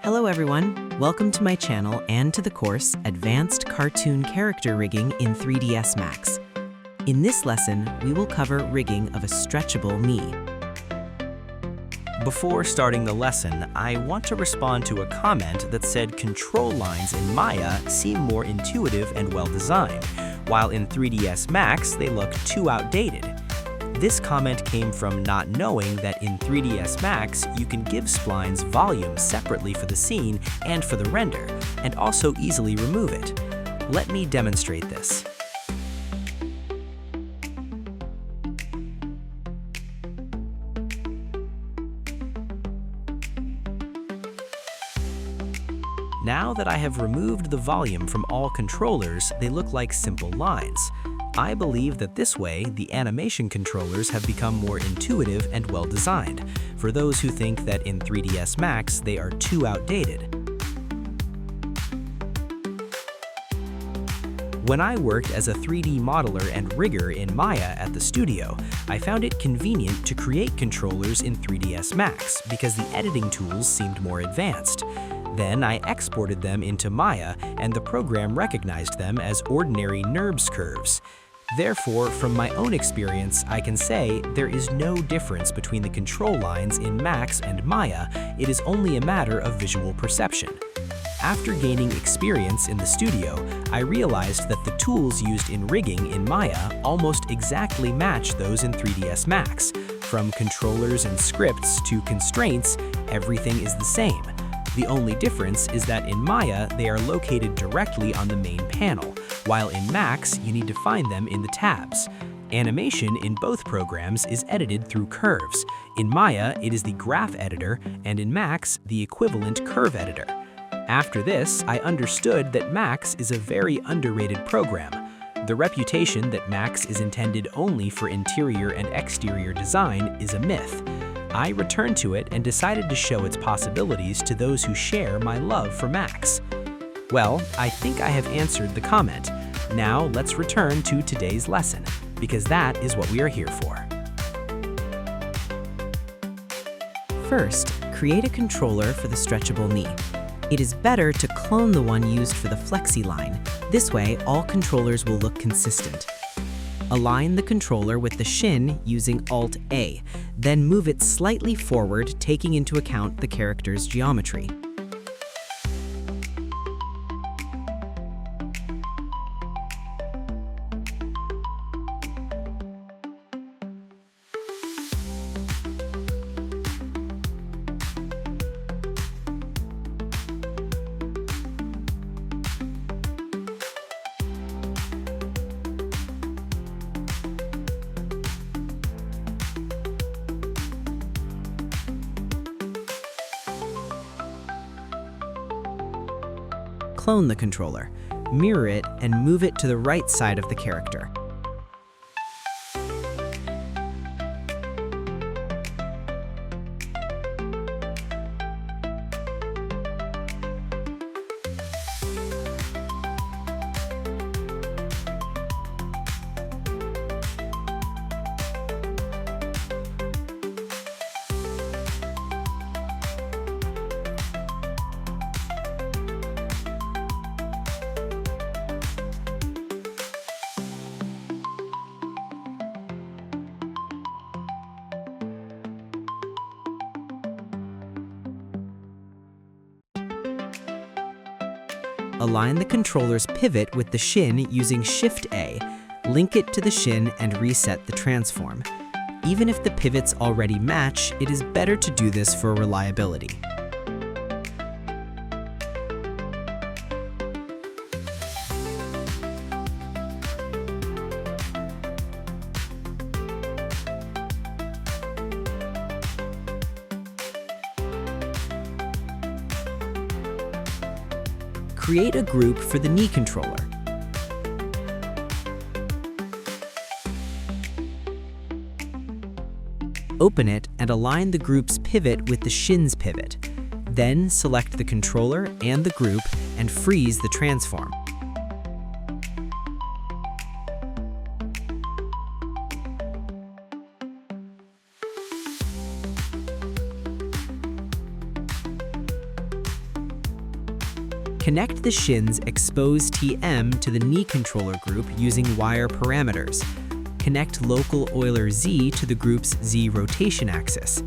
Hello everyone, welcome to my channel and to the course Advanced Cartoon Character Rigging in 3ds Max. In this lesson, we will cover rigging of a stretchable knee. Before starting the lesson, I want to respond to a comment that said control lines in Maya seem more intuitive and well-designed, while in 3ds Max they look too outdated. This comment came from not knowing that in 3ds Max you can give splines volume separately for the scene and for the render, and also easily remove it. Let me demonstrate this. Now that I have removed the volume from all controllers, they look like simple lines. I believe that this way, the animation controllers have become more intuitive and well-designed, for those who think that in 3ds Max they are too outdated. When I worked as a 3D modeler and rigger in Maya at the studio, I found it convenient to create controllers in 3ds Max because the editing tools seemed more advanced. Then I exported them into Maya, and the program recognized them as ordinary NURBS curves. Therefore, from my own experience, I can say there is no difference between the control lines in Max and Maya. It is only a matter of visual perception. After gaining experience in the studio, I realized that the tools used in rigging in Maya almost exactly match those in 3ds Max. From controllers and scripts to constraints, everything is the same. The only difference is that in Maya, they are located directly on the main panel, while in Max, you need to find them in the tabs. Animation in both programs is edited through curves. In Maya, it is the graph editor, and in Max, the equivalent curve editor. After this, I understood that Max is a very underrated program. The reputation that Max is intended only for interior and exterior design is a myth. I returned to it and decided to show its possibilities to those who share my love for Max. Well, I think I have answered the comment. Now let's return to today's lesson, because that is what we are here for. First, create a controller for the stretchable knee. It is better to clone the one used for the Flexi line. This way, all controllers will look consistent. Align the controller with the Shin using Alt-A, then move it slightly forward, taking into account the character's geometry. Clone the controller, mirror it, and move it to the right side of the character. Align the controller's pivot with the Shin using Shift-A, link it to the Shin and reset the transform. Even if the pivots already match, it is better to do this for reliability. Create a group for the knee controller. Open it and align the group's pivot with the Shin's pivot. Then select the controller and the group and freeze the transform. Connect the Shin's ExposeTM to the knee controller group using wire parameters. Connect local Euler Z to the group's Z rotation axis.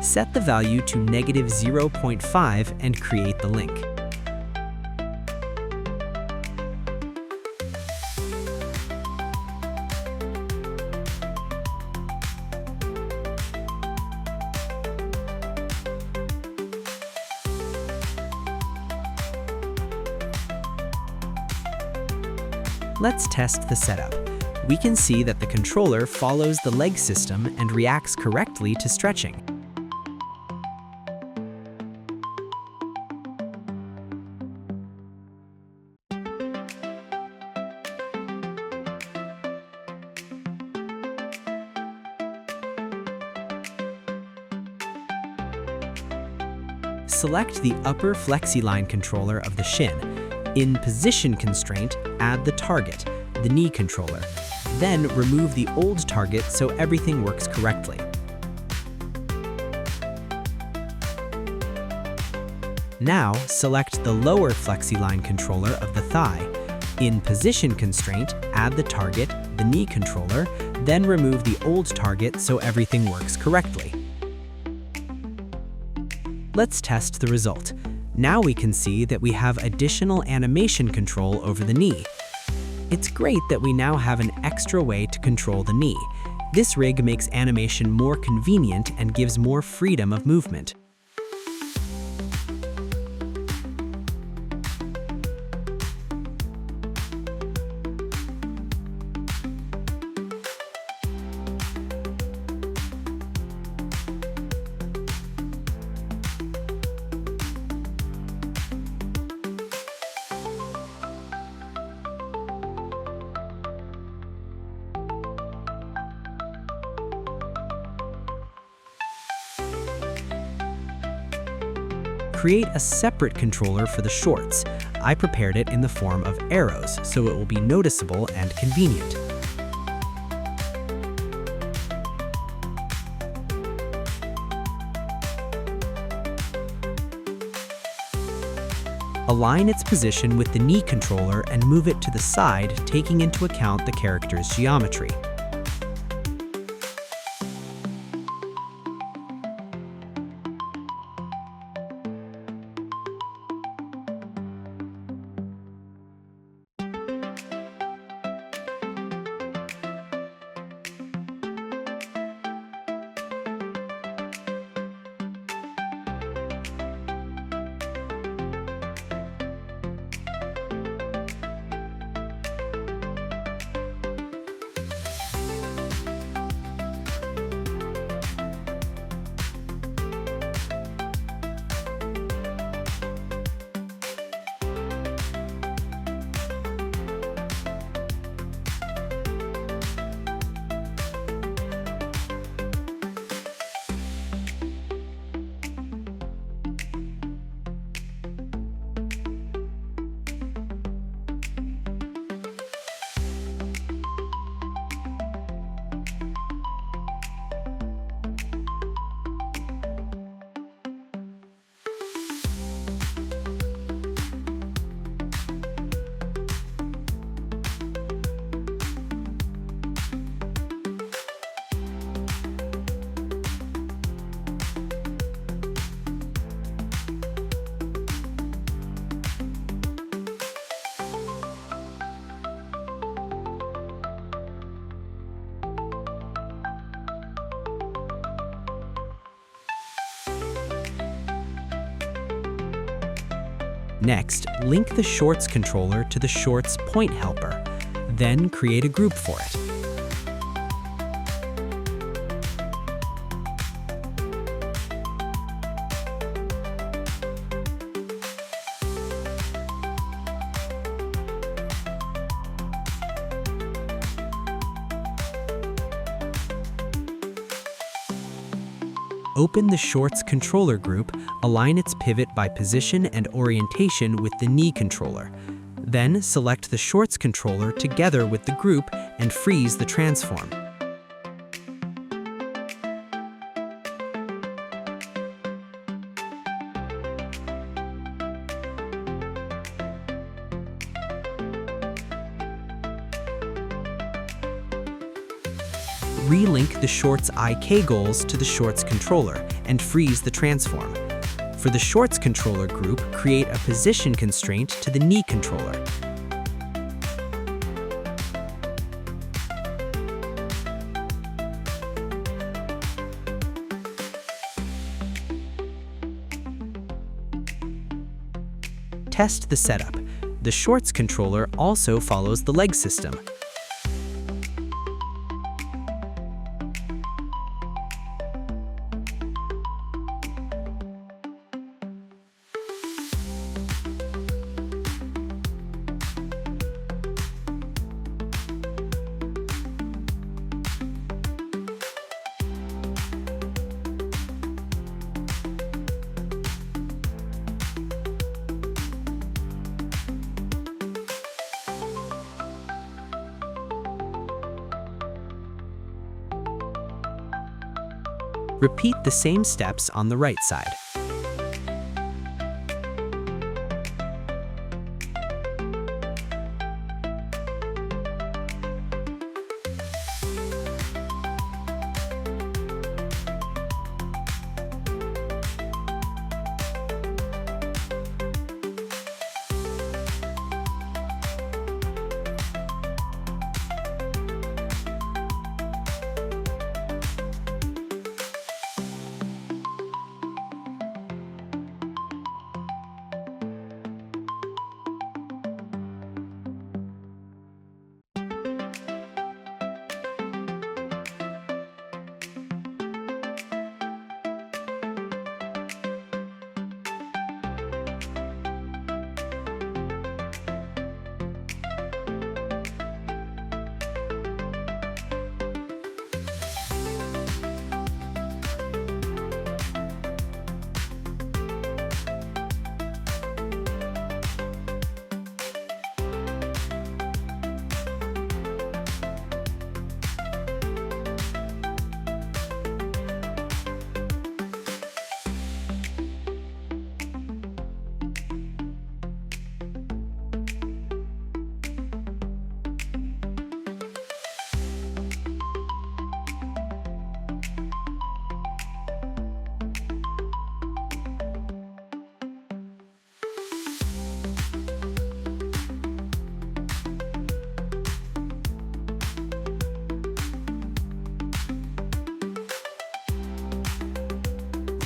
Set the value to -0.5 and create the link. Let's test the setup. We can see that the controller follows the leg system and reacts correctly to stretching. Select the upper Flexi line controller of the Shin. In position constraint, add the target, the knee controller. Then remove the old target so everything works correctly. Now, select the lower Flexi line controller of the thigh. In position constraint, add the target, the knee controller, then remove the old target so everything works correctly. Let's test the result. Now we can see that we have additional animation control over the knee. It's great that we now have an extra way to control the knee. This rig makes animation more convenient and gives more freedom of movement. Create a separate controller for the shorts. I prepared it in the form of arrows, so it will be noticeable and convenient. Align its position with the knee controller and move it to the side, taking into account the character's geometry. Next, link the Shorts controller to the Shorts point helper. Then create a group for it. Open the Shorts controller group, align its pivot by position and orientation with the knee controller. Then select the shorts controller together with the group and freeze the transform. Relink the shorts IK goals to the shorts controller and freeze the transform. For the shorts controller group, create a position constraint to the knee controller. Test the setup. The shorts controller also follows the leg system. Repeat the same steps on the right side.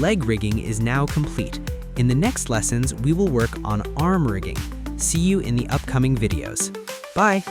Leg rigging is now complete. In the next lessons, we will work on arm rigging. See you in the upcoming videos. Bye!